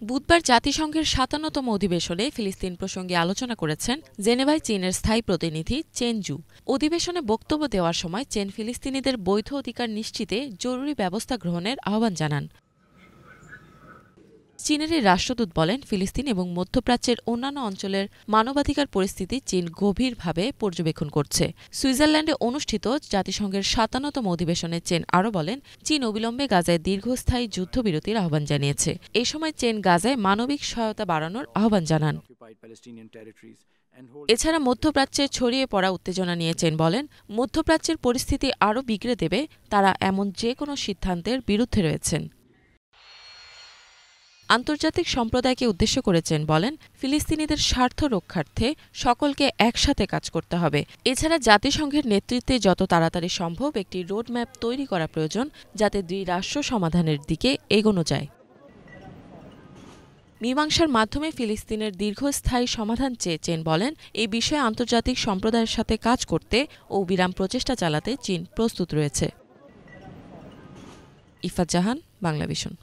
বুধবার জাতিসংঘের ৫৭তম অধিবেশনে ফিলিস্তিন প্রসঙ্গে আলোচনা করেছেন জেনেভায় চীনের স্থায়ী প্রতিনিধি চেন জু। অধিবেশনে বক্তব্য দেওয়ার সময় চেন ফিলিস্তিনিদের বৈধ অধিকার নিশ্চিতে জরুরি ব্যবস্থা গ্রহণের আহ্বান জানান। চীনের এই রাষ্ট্রদূত বলেন, ফিলিস্তিন এবং মধ্যপ্রাচ্যের অন্যান্য অঞ্চলের মানবাধিকার পরিস্থিতি চীন গভীরভাবে পর্যবেক্ষণ করছে। সুইজারল্যান্ডে অনুষ্ঠিত জাতিসংঘের ৫৭তম অধিবেশনে চেন আরও বলেন, চীন অবিলম্বে গাজায় দীর্ঘস্থায়ী যুদ্ধবিরতির আহ্বান জানিয়েছে। এ সময় চেন গাজায় মানবিক সহায়তা বাড়ানোর আহ্বান জানান। এছাড়া মধ্যপ্রাচ্যে ছড়িয়ে পড়া উত্তেজনা নিয়ে চেন বলেন, মধ্যপ্রাচ্যের পরিস্থিতি আরও বিগড়ে দেবে তারা এমন যে কোনো সিদ্ধান্তের বিরুদ্ধে রয়েছেন। আন্তর্জাতিক সম্প্রদায়কে উদ্দেশ্য করে চেন বলেন, ফিলিস্তিনিদের স্বার্থ রক্ষার্থে সকলকে একসাথে কাজ করতে হবে। এছাড়া জাতিসংঘের নেতৃত্বে যত তাড়াতাড়ি সম্ভব একটি রোডম্যাপ তৈরি করা প্রয়োজন, যাতে দুই রাষ্ট্র সমাধানের দিকে এগোনো যায়। মীমাংসার মাধ্যমে ফিলিস্তিনের দীর্ঘস্থায়ী সমাধান চেয়ে চেন বলেন, এই বিষয়ে আন্তর্জাতিক সম্প্রদায়ের সাথে কাজ করতে ও বিরাম প্রচেষ্টা চালাতে চীন প্রস্তুত রয়েছে। ইফাত জাহান, বাংলাভিশন।